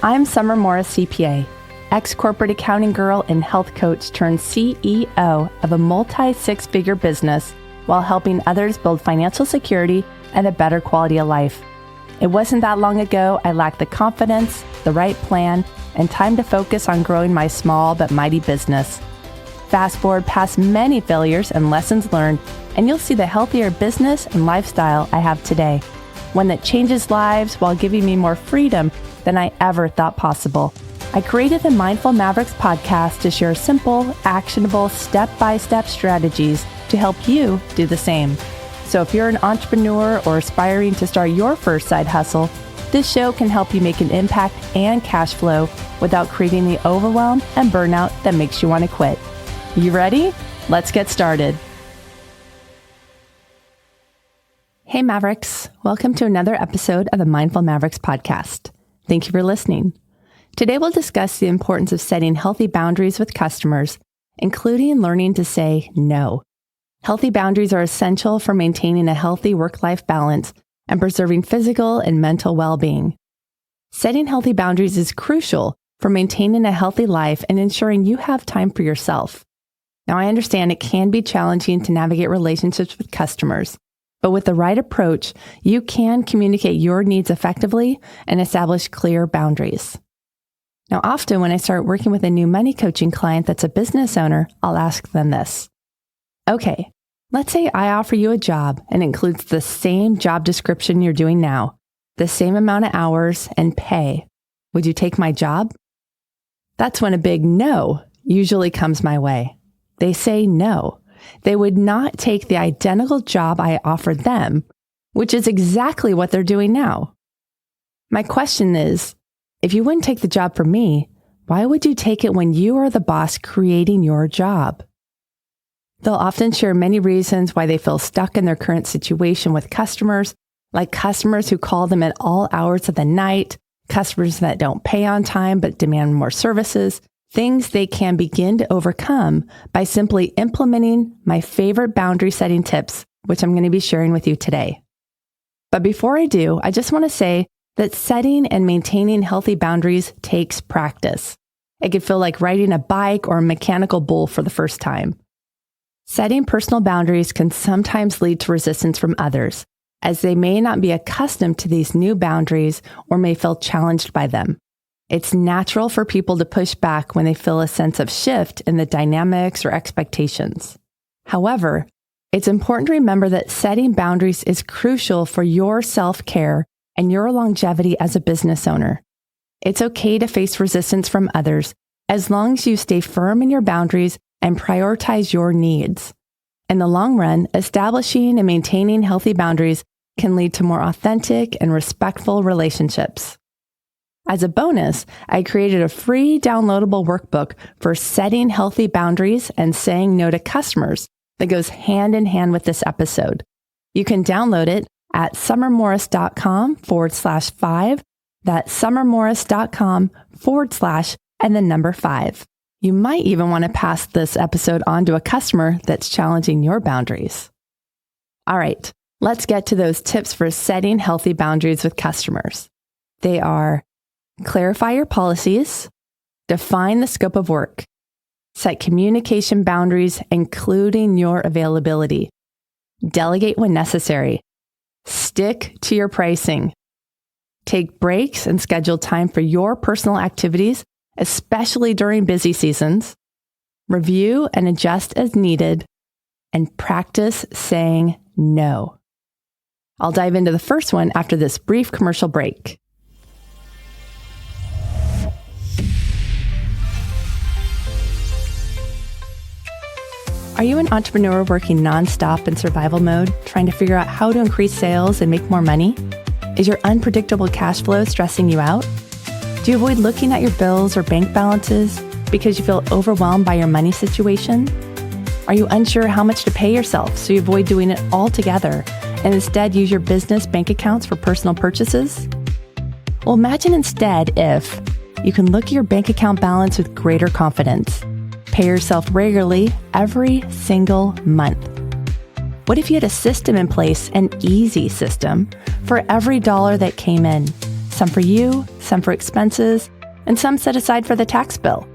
I'm Summer Morris CPA, ex-corporate accounting girl and health coach turned CEO of a multi-six-figure business while helping others build financial security and a better quality of life. It wasn't that long ago I lacked the confidence, the right plan, and time to focus on growing my small but mighty business. Fast forward past many failures and lessons learned, and you'll see the healthier business and lifestyle I have today. One that changes lives while giving me more freedom than I ever thought possible. I created the Mindful Mavericks podcast to share simple, actionable, step-by-step strategies to help you do the same. So if you're an entrepreneur or aspiring to start your first side hustle, this show can help you make an impact and cash flow without creating the overwhelm and burnout that makes you want to quit. You ready? Let's get started. Hey Mavericks, welcome to another episode of the Mindful Mavericks podcast. Thank you for listening. Today we'll discuss the importance of setting healthy boundaries with customers, including learning to say no. Healthy boundaries are essential for maintaining a healthy work-life balance and preserving physical and mental well-being. Setting healthy boundaries is crucial for maintaining a healthy life and ensuring you have time for yourself. Now, I understand it can be challenging to navigate relationships with customers, but with the right approach, you can communicate your needs effectively and establish clear boundaries. Now, often when I start working with a new money coaching client that's a business owner, I'll ask them this. Okay, let's say I offer you a job and it includes the same job description you're doing now, the same amount of hours and pay. Would you take my job? That's when a big no usually comes my way. They say no. They would not take the identical job I offered them, which is exactly what they're doing now. My question is, if you wouldn't take the job from me, why would you take it when you are the boss creating your job? They'll often share many reasons why they feel stuck in their current situation with customers, like customers who call them at all hours of the night, customers that don't pay on time but demand more services, things they can begin to overcome by simply implementing my favorite boundary setting tips, which I'm going to be sharing with you today. But before I do, I just want to say that setting and maintaining healthy boundaries takes practice. It can feel like riding a bike or a mechanical bull for the first time. Setting personal boundaries can sometimes lead to resistance from others, as they may not be accustomed to these new boundaries or may feel challenged by them. It's natural for people to push back when they feel a sense of shift in the dynamics or expectations. However, it's important to remember that setting boundaries is crucial for your self-care and your longevity as a business owner. It's okay to face resistance from others as long as you stay firm in your boundaries and prioritize your needs. In the long run, establishing and maintaining healthy boundaries can lead to more authentic and respectful relationships. As a bonus, I created a free downloadable workbook for setting healthy boundaries and saying no to customers that goes hand in hand with this episode. You can download it at summermorris.com/5. That's summermorris.com/ and the number 5. You might even want to pass this episode on to a customer that's challenging your boundaries. All right, let's get to those tips for setting healthy boundaries with customers. They are: clarify your policies, define the scope of work, set communication boundaries, including your availability, delegate when necessary, stick to your pricing, take breaks and schedule time for your personal activities, especially during busy seasons, review and adjust as needed, and practice saying no. I'll dive into the first one after this brief commercial break. Are you an entrepreneur working nonstop in survival mode, trying to figure out how to increase sales and make more money? Is your unpredictable cash flow stressing you out? Do you avoid looking at your bills or bank balances because you feel overwhelmed by your money situation? Are you unsure how much to pay yourself, so you avoid doing it all together and instead use your business bank accounts for personal purchases? Well, imagine instead if you can look at your bank account balance with greater confidence. Pay yourself regularly every single month. What if you had a system in place, an easy system, for every dollar that came in, some for you, some for expenses, and some set aside for the tax bill.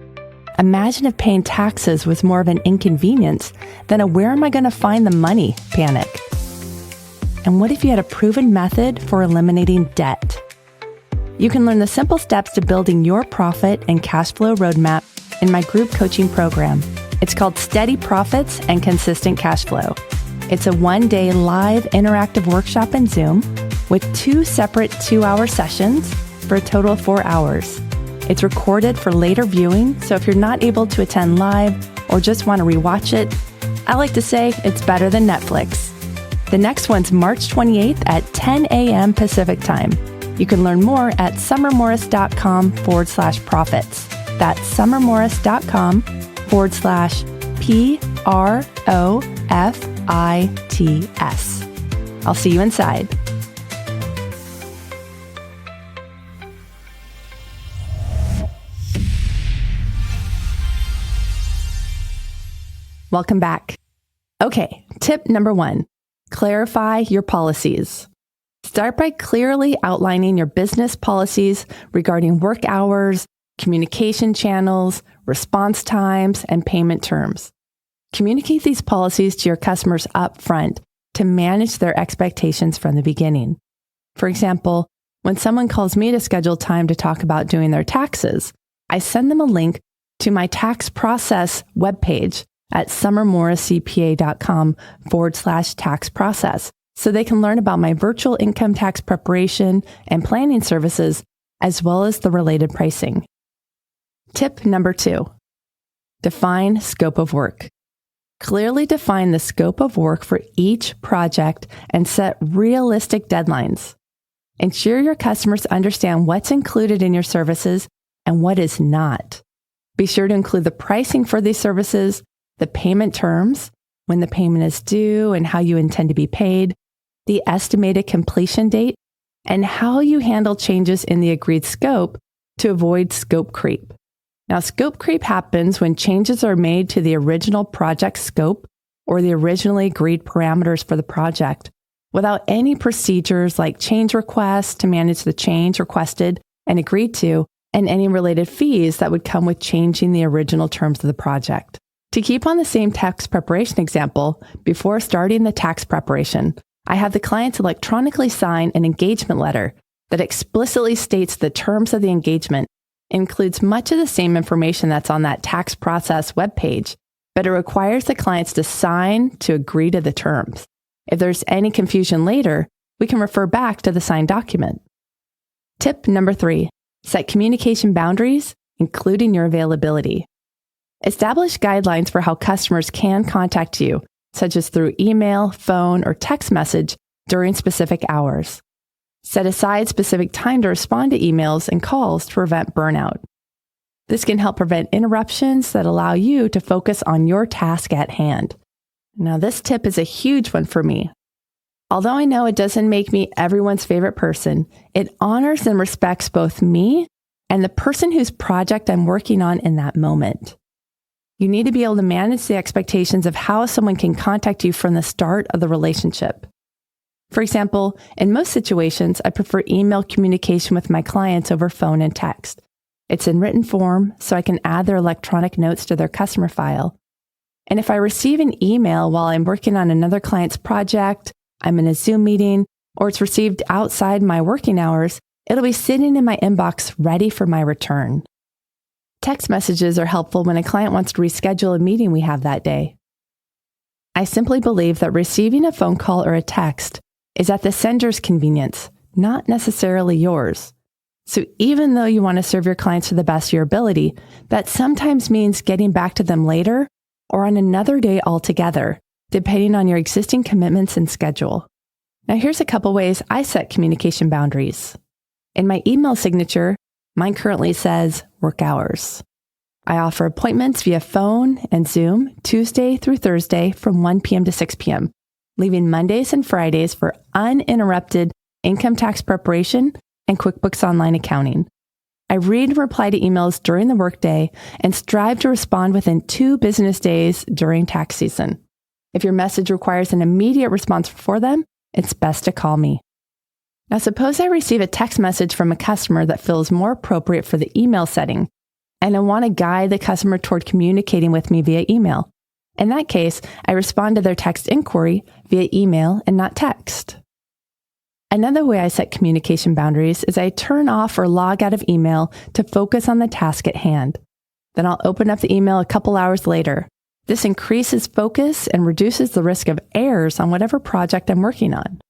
Imagine if paying taxes was more of an inconvenience than a where am I going to find the money panic. And what if you had a proven method for eliminating debt? You can learn the simple steps to building your profit and cash flow roadmap in my group coaching program. It's called Steady Profits and Consistent Cash Flow. It's a one-day live interactive workshop in Zoom with 2 separate 2-hour sessions for a total of 4 hours. It's recorded for later viewing, so if you're not able to attend live or just want to rewatch it, I like to say it's better than Netflix. The next one's March 28th at 10 a.m. Pacific Time. You can learn more at summermorris.com/profits. That's summermorris.com/PROFITS. I'll see you inside. Welcome back. Okay, tip number 1, clarify your policies. Start by clearly outlining your business policies regarding work hours, communication channels, response times, and payment terms. Communicate these policies to your customers up front to manage their expectations from the beginning. For example, when someone calls me to schedule time to talk about doing their taxes, I send them a link to my tax process webpage at summermorriscpa.com/tax process so they can learn about my virtual income tax preparation and planning services as well as the related pricing. Tip number 2, define scope of work. Clearly define the scope of work for each project and set realistic deadlines. Ensure your customers understand what's included in your services and what is not. Be sure to include the pricing for these services, the payment terms, when the payment is due and how you intend to be paid, the estimated completion date, and how you handle changes in the agreed scope to avoid scope creep. Now, scope creep happens when changes are made to the original project scope or the originally agreed parameters for the project without any procedures like change requests to manage the change requested and agreed to, and any related fees that would come with changing the original terms of the project. To keep on the same tax preparation example, before starting the tax preparation, I have the clients electronically sign an engagement letter that explicitly states the terms of the engagement, includes much of the same information that's on that tax process webpage, but it requires the clients to sign to agree to the terms. If there's any confusion later, we can refer back to the signed document. Tip number 3, set communication boundaries, including your availability. Establish guidelines for how customers can contact you, such as through email, phone, or text message during specific hours. Set aside specific time to respond to emails and calls to prevent burnout. This can help prevent interruptions that allow you to focus on your task at hand. Now, this tip is a huge one for me. Although I know it doesn't make me everyone's favorite person, it honors and respects both me and the person whose project I'm working on in that moment. You need to be able to manage the expectations of how someone can contact you from the start of the relationship. For example, in most situations, I prefer email communication with my clients over phone and text. It's in written form, so I can add their electronic notes to their customer file. And if I receive an email while I'm working on another client's project, I'm in a Zoom meeting, or it's received outside my working hours, it'll be sitting in my inbox ready for my return. Text messages are helpful when a client wants to reschedule a meeting we have that day. I simply believe that receiving a phone call or a text is at the sender's convenience, not necessarily yours. So even though you want to serve your clients to the best of your ability, that sometimes means getting back to them later or on another day altogether, depending on your existing commitments and schedule. Now here's a couple ways I set communication boundaries. In my email signature, mine currently says work hours. I offer appointments via phone and Zoom Tuesday through Thursday from 1 p.m. to 6 p.m., leaving Mondays and Fridays for uninterrupted income tax preparation and QuickBooks Online accounting. I read and reply to emails during the workday and strive to respond within 2 business days during tax season. If your message requires an immediate response before them, it's best to call me. Now, suppose I receive a text message from a customer that feels more appropriate for the email setting, and I want to guide the customer toward communicating with me via email. In that case, I respond to their text inquiry via email and not text. Another way I set communication boundaries is I turn off or log out of email to focus on the task at hand. Then I'll open up the email a couple hours later. This increases focus and reduces the risk of errors on whatever project I'm working on.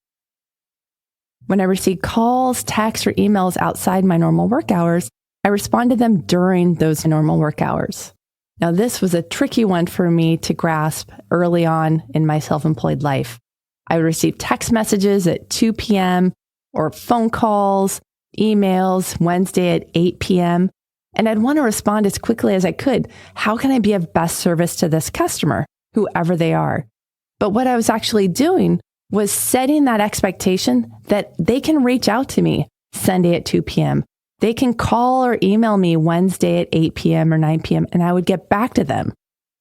When I receive calls, texts, or emails outside my normal work hours, I respond to them during those normal work hours. Now, this was a tricky one for me to grasp early on in my self-employed life. I would receive text messages at 2 p.m. or phone calls, emails Wednesday at 8 p.m., and I'd want to respond as quickly as I could. How can I be of best service to this customer, whoever they are? But what I was actually doing was setting that expectation that they can reach out to me Sunday at 2 p.m. They can call or email me Wednesday at 8 p.m. or 9 p.m., and I would get back to them.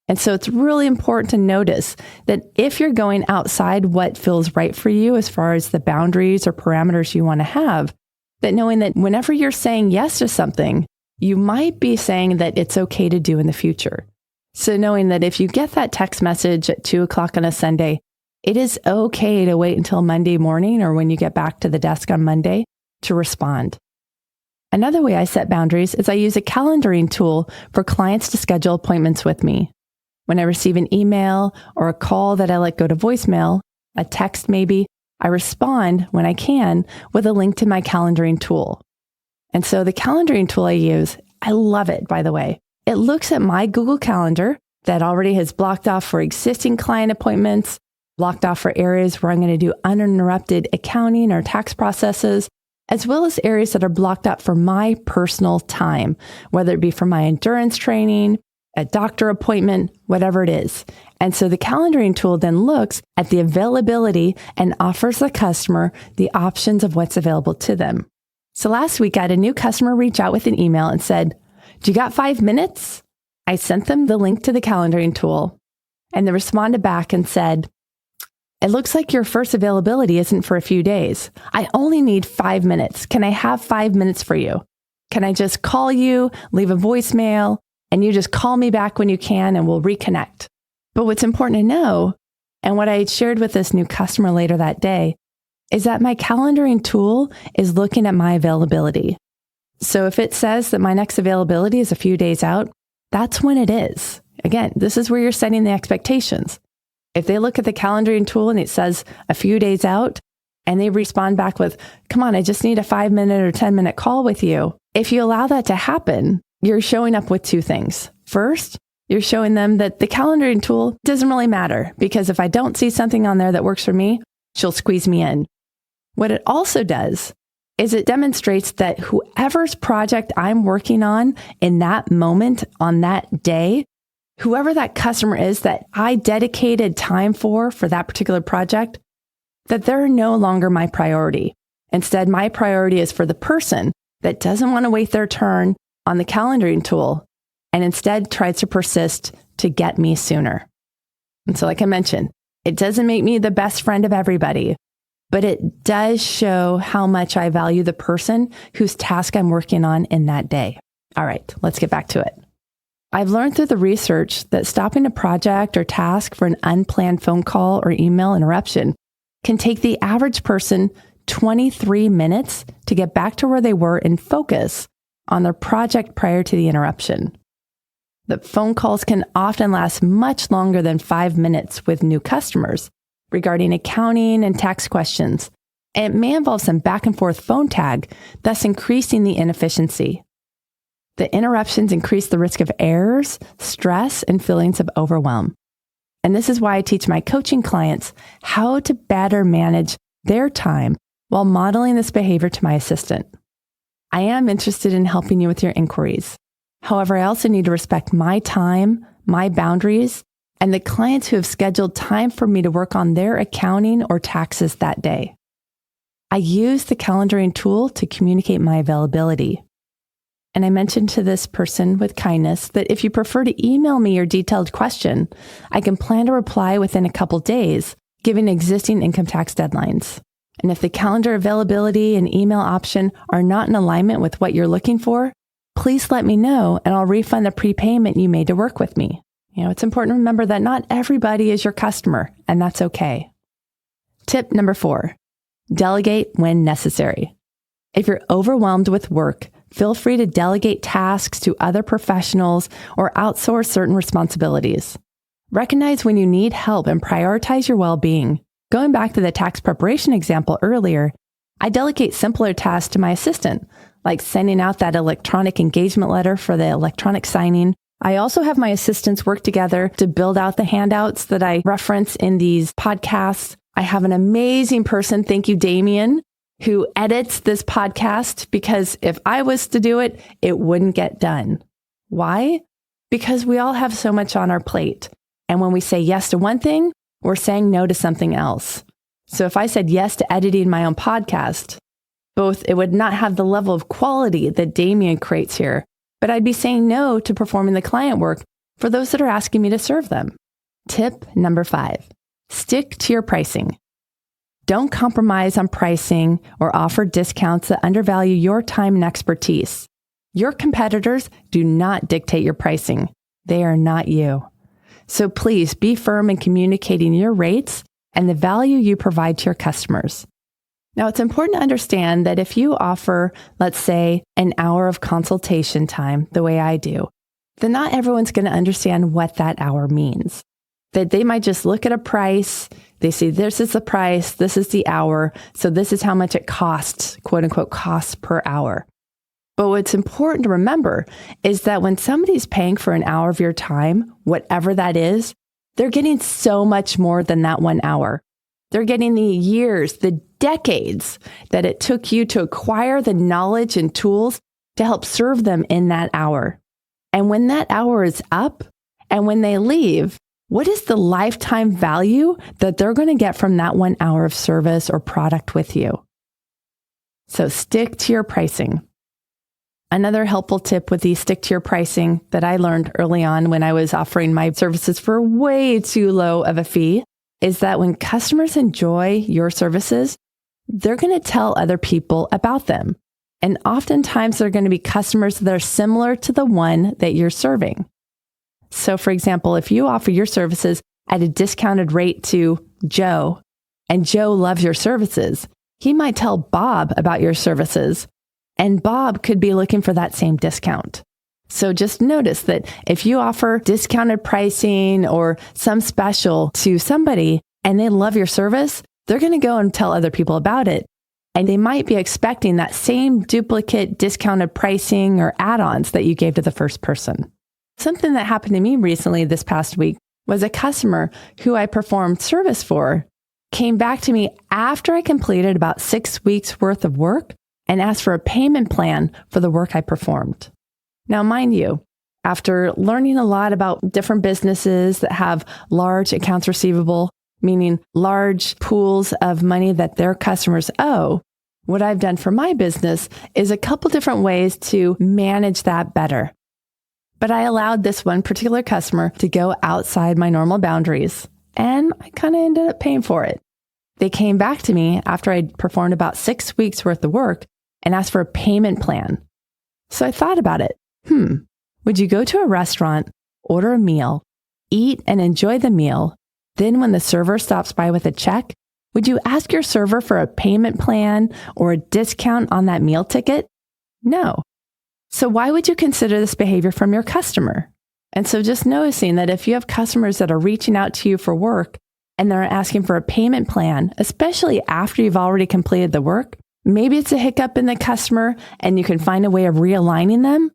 And so it's really important to notice that if you're going outside what feels right for you as far as the boundaries or parameters you want to have, that knowing that whenever you're saying yes to something, you might be saying that it's okay to do in the future. So knowing that if you get that text message at 2 o'clock on a Sunday, it is okay to wait until Monday morning or when you get back to the desk on Monday to respond. Another way I set boundaries is I use a calendaring tool for clients to schedule appointments with me. When I receive an email or a call that I let go to voicemail, a text maybe, I respond when I can with a link to my calendaring tool. And so the calendaring tool I use, I love it, by the way. It looks at my Google Calendar that already has blocked off for existing client appointments, blocked off for areas where I'm going to do uninterrupted accounting or tax processes, as well as areas that are blocked up for my personal time, whether it be for my endurance training, a doctor appointment, whatever it is. And so the calendaring tool then looks at the availability and offers the customer the options of what's available to them. So last week, I had a new customer reach out with an email and said, "Do you got 5 minutes?" I sent them the link to the calendaring tool, and they responded back and said, "It looks like your first availability isn't for a few days. I only need 5 minutes. Can I have 5 minutes for you? Can I just call you, leave a voicemail, and you just call me back when you can and we'll reconnect?" But what's important to know, and what I shared with this new customer later that day, is that my calendaring tool is looking at my availability. So if it says that my next availability is a few days out, that's when it is. Again, this is where you're setting the expectations. If they look at the calendaring tool and it says a few days out, and they respond back with, "Come on, I just need a 5-minute or 10-minute call with you." If you allow that to happen, you're showing up with two things. First, you're showing them that the calendaring tool doesn't really matter, because if I don't see something on there that works for me, she'll squeeze me in. What it also does is it demonstrates that whoever's project I'm working on in that moment, on that day, whoever that customer is that I dedicated time for that particular project, that they're no longer my priority. Instead, my priority is for the person that doesn't want to wait their turn on the calendaring tool and instead tries to persist to get me sooner. And so, like I mentioned, it doesn't make me the best friend of everybody, but it does show how much I value the person whose task I'm working on in that day. All right, let's get back to it. I've learned through the research that stopping a project or task for an unplanned phone call or email interruption can take the average person 23 minutes to get back to where they were and focus on their project prior to the interruption. The phone calls can often last much longer than 5 minutes with new customers regarding accounting and tax questions, and it may involve some back and forth phone tag, thus increasing the inefficiency. The interruptions increase the risk of errors, stress, and feelings of overwhelm. And this is why I teach my coaching clients how to better manage their time while modeling this behavior to my assistant. I am interested in helping you with your inquiries. However, I also need to respect my time, my boundaries, and the clients who have scheduled time for me to work on their accounting or taxes that day. I use the calendaring tool to communicate my availability. And I mentioned to this person with kindness that if you prefer to email me your detailed question, I can plan to reply within a couple days, given existing income tax deadlines. And if the calendar availability and email option are not in alignment with what you're looking for, please let me know and I'll refund the prepayment you made to work with me. It's important to remember that not everybody is your customer, and that's okay. Tip number 4, delegate when necessary. If you're overwhelmed with work, feel free to delegate tasks to other professionals or outsource certain responsibilities. Recognize when you need help and prioritize your well-being. Going back to the tax preparation example earlier, I delegate simpler tasks to my assistant, like sending out that electronic engagement letter for the electronic signing. I also have my assistants work together to build out the handouts that I reference in these podcasts. I have an amazing person, thank you, Damien, who edits this podcast, because if I was to do it, it wouldn't get done. Why? Because we all have so much on our plate. And when we say yes to one thing, we're saying no to something else. So if I said yes to editing my own podcast, it would not have the level of quality that Damien creates here, but I'd be saying no to performing the client work for those that are asking me to serve them. Tip number 5, stick to your pricing. Don't compromise on pricing or offer discounts that undervalue your time and expertise. Your competitors do not dictate your pricing. They are not you. So please be firm in communicating your rates and the value you provide to your customers. Now, it's important to understand that if you offer, let's say, an hour of consultation time the way I do, then not everyone's going to understand what that hour means. That they might just look at a price, they say, this is the price, this is the hour, so this is how much it costs, quote unquote, costs per hour. But what's important to remember is that when somebody's paying for an hour of your time, whatever that is, they're getting so much more than that 1 hour. They're getting the years, the decades that it took you to acquire the knowledge and tools to help serve them in that hour. And when that hour is up and when they leave, what is the lifetime value that they're going to get from that 1 hour of service or product with you? So stick to your pricing. Another helpful tip with the stick to your pricing that I learned early on when I was offering my services for way too low of a fee is that when customers enjoy your services, they're going to tell other people about them. And oftentimes they're going to be customers that are similar to the one that you're serving. So for example, if you offer your services at a discounted rate to Joe, and Joe loves your services, he might tell Bob about your services, and Bob could be looking for that same discount. So just notice that if you offer discounted pricing or some special to somebody and they love your service, they're going to go and tell other people about it. And they might be expecting that same duplicate discounted pricing or add-ons that you gave to the first person. Something that happened to me recently this past week was a customer who I performed service for came back to me after I completed about 6 weeks worth of work and asked for a payment plan for the work I performed. Now, mind you, after learning a lot about different businesses that have large accounts receivable, meaning large pools of money that their customers owe, what I've done for my business is a couple different ways to manage that better. But I allowed this one particular customer to go outside my normal boundaries, and I kind of ended up paying for it. They came back to me after I'd performed about 6 weeks worth of work and asked for a payment plan. So I thought about it. Would you go to a restaurant, order a meal, eat and enjoy the meal, then when the server stops by with a check, would you ask your server for a payment plan or a discount on that meal ticket? No. So why would you consider this behavior from your customer? And so just noticing that if you have customers that are reaching out to you for work and they're asking for a payment plan, especially after you've already completed the work, maybe it's a hiccup in the customer and you can find a way of realigning them.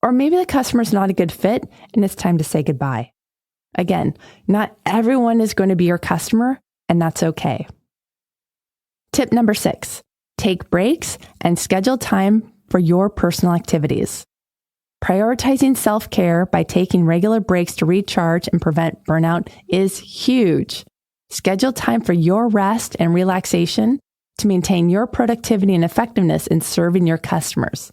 Or maybe the customer's not a good fit and it's time to say goodbye. Again, not everyone is going to be your customer, and that's okay. Tip number 6, take breaks and schedule time for your personal activities. Prioritizing self-care by taking regular breaks to recharge and prevent burnout is huge. Schedule time for your rest and relaxation to maintain your productivity and effectiveness in serving your customers.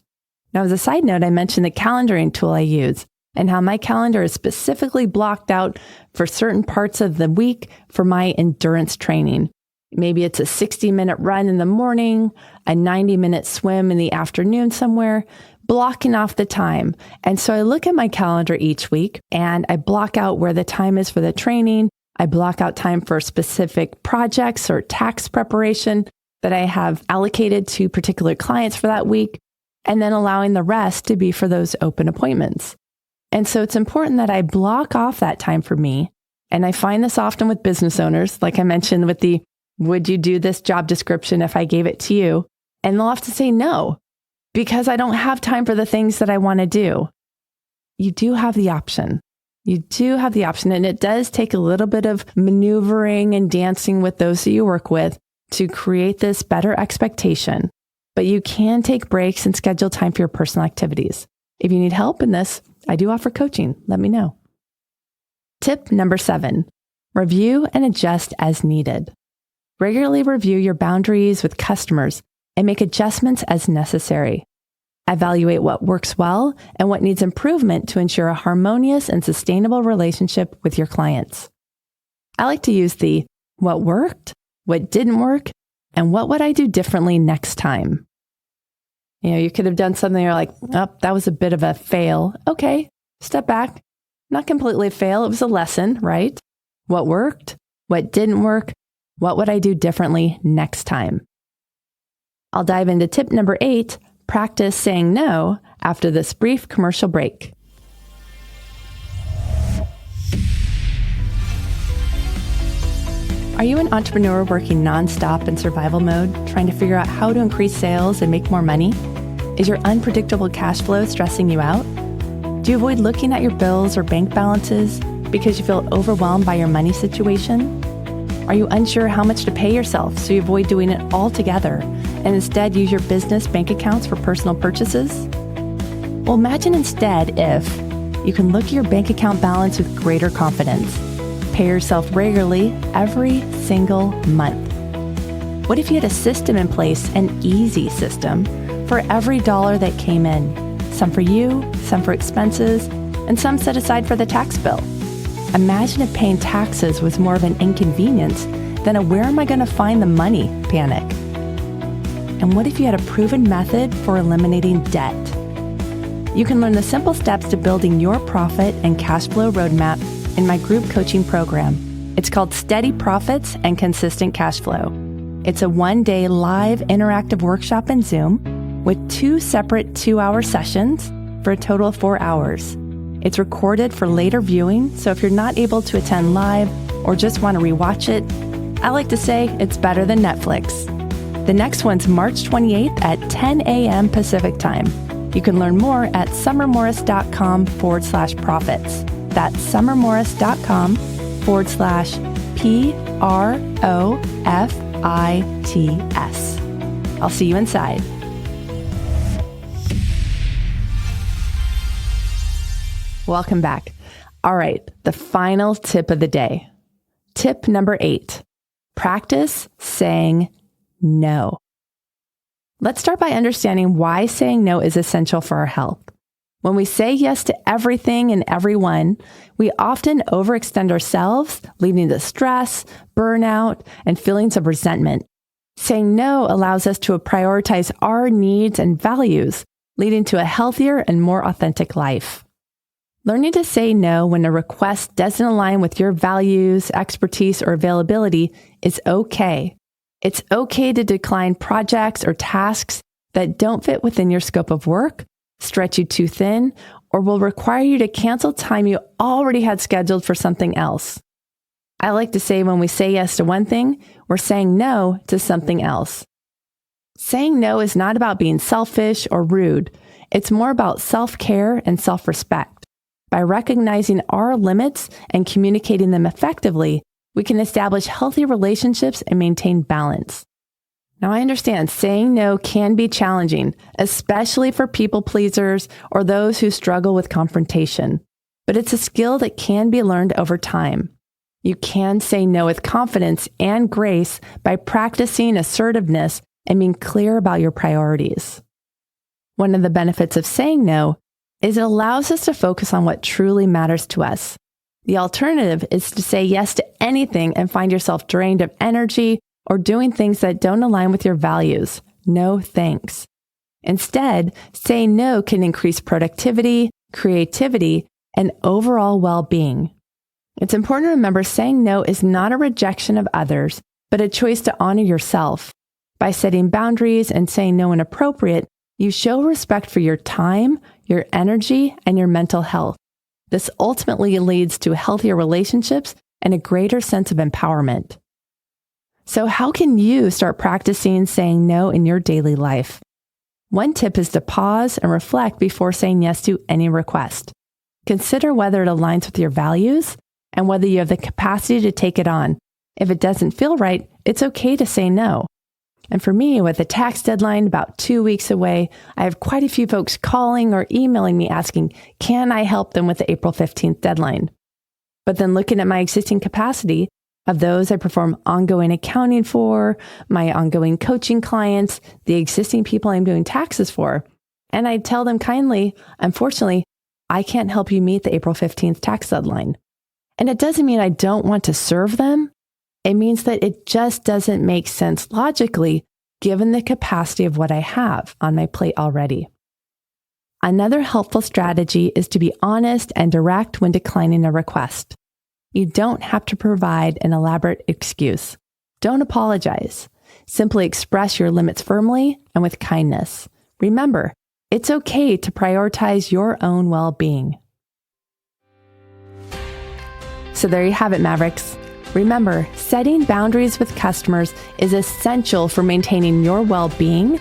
Now, as a side note, I mentioned the calendaring tool I use and how my calendar is specifically blocked out for certain parts of the week for my endurance training. Maybe it's a 60-minute run in the morning, a 90-minute swim in the afternoon somewhere, blocking off the time. And so I look at my calendar each week and I block out where the time is for the training. I block out time for specific projects or tax preparation that I have allocated to particular clients for that week, and then allowing the rest to be for those open appointments. And so it's important that I block off that time for me. And I find this often with business owners, like I mentioned with the, would you do this job description if I gave it to you? And they'll have to say no, because I don't have time for the things that I want to do. You do have the option. You do have the option. And it does take a little bit of maneuvering and dancing with those that you work with to create this better expectation. But you can take breaks and schedule time for your personal activities. If you need help in this, I do offer coaching. Let me know. Tip number 7, review and adjust as needed. Regularly review your boundaries with customers and make adjustments as necessary. Evaluate what works well and what needs improvement to ensure a harmonious and sustainable relationship with your clients. I like to use the what worked, what didn't work, and what would I do differently next time? You could have done something you're like, oh, that was a bit of a fail. Okay, step back. Not completely a fail. It was a lesson, right? What worked? What didn't work? What would I do differently next time? I'll dive into tip number 8, practice saying no after this brief commercial break. Are you an entrepreneur working nonstop in survival mode, trying to figure out how to increase sales and make more money? Is your unpredictable cash flow stressing you out? Do you avoid looking at your bills or bank balances because you feel overwhelmed by your money situation? Are you unsure how much to pay yourself, so you avoid doing it altogether and instead use your business bank accounts for personal purchases? Well, imagine instead if you can look at your bank account balance with greater confidence. Pay yourself regularly every single month. What if you had a system in place, an easy system, for every dollar that came in? Some for you, some for expenses, and some set aside for the tax bill. Imagine if paying taxes was more of an inconvenience than a where am I going to find the money panic. And what if you had a proven method for eliminating debt? You can learn the simple steps to building your profit and cash flow roadmap in my group coaching program. It's called Steady Profits and Consistent Cash Flow. It's a one-day live interactive workshop in Zoom with 2 separate 2-hour sessions for a total of 4 hours. It's recorded for later viewing, so if you're not able to attend live or just want to rewatch it, I like to say it's better than Netflix. The next one's March 28th at 10 a.m. Pacific Time. You can learn more at summermorris.com/profits. That's summermorris.com/PROFITS. I'll see you inside. Welcome back. All right, the final tip of the day. Tip number 8, practice saying no. Let's start by understanding why saying no is essential for our health. When we say yes to everything and everyone, we often overextend ourselves, leading to stress, burnout, and feelings of resentment. Saying no allows us to prioritize our needs and values, leading to a healthier and more authentic life. Learning to say no when a request doesn't align with your values, expertise, or availability is okay. It's okay to decline projects or tasks that don't fit within your scope of work, stretch you too thin, or will require you to cancel time you already had scheduled for something else. I like to say when we say yes to one thing, we're saying no to something else. Saying no is not about being selfish or rude. It's more about self-care and self-respect. By recognizing our limits and communicating them effectively, we can establish healthy relationships and maintain balance. Now, I understand saying no can be challenging, especially for people pleasers or those who struggle with confrontation. But it's a skill that can be learned over time. You can say no with confidence and grace by practicing assertiveness and being clear about your priorities. One of the benefits of saying no is it allows us to focus on what truly matters to us. The alternative is to say yes to anything and find yourself drained of energy or doing things that don't align with your values. No thanks. Instead, saying no can increase productivity, creativity, and overall well-being. It's important to remember saying no is not a rejection of others, but a choice to honor yourself. By setting boundaries and saying no when appropriate, you show respect for your time, your energy, and your mental health. This ultimately leads to healthier relationships and a greater sense of empowerment. So how can you start practicing saying no in your daily life? One tip is to pause and reflect before saying yes to any request. Consider whether it aligns with your values and whether you have the capacity to take it on. If it doesn't feel right, it's okay to say no. And for me, with the tax deadline about 2 weeks away, I have quite a few folks calling or emailing me asking, can I help them with the April 15th deadline? But then looking at my existing capacity of those I perform ongoing accounting for, my ongoing coaching clients, the existing people I'm doing taxes for, and I tell them kindly, unfortunately, I can't help you meet the April 15th tax deadline. And it doesn't mean I don't want to serve them. It means that it just doesn't make sense logically, given the capacity of what I have on my plate already. Another helpful strategy is to be honest and direct when declining a request. You don't have to provide an elaborate excuse. Don't apologize. Simply express your limits firmly and with kindness. Remember, it's okay to prioritize your own well-being. So there you have it, Mavericks. Remember, setting boundaries with customers is essential for maintaining your well-being,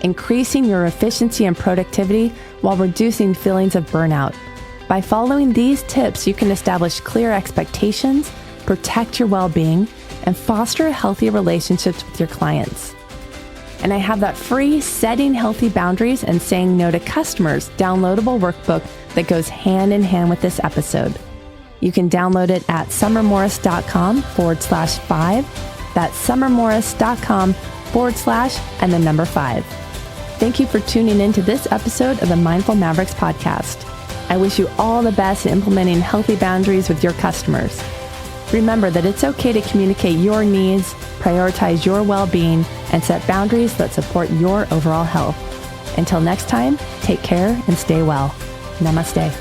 increasing your efficiency and productivity while reducing feelings of burnout. By following these tips, you can establish clear expectations, protect your well-being, and foster healthy relationships with your clients. And I have that free Setting Healthy Boundaries and Saying No to Customers downloadable workbook that goes hand in hand with this episode. You can download it at summermorris.com/5. That's summermorris.com/5. Thank you for tuning in to this episode of the Mindful Mavericks podcast. I wish you all the best in implementing healthy boundaries with your customers. Remember that it's okay to communicate your needs, prioritize your well-being, and set boundaries that support your overall health. Until next time, take care and stay well. Namaste.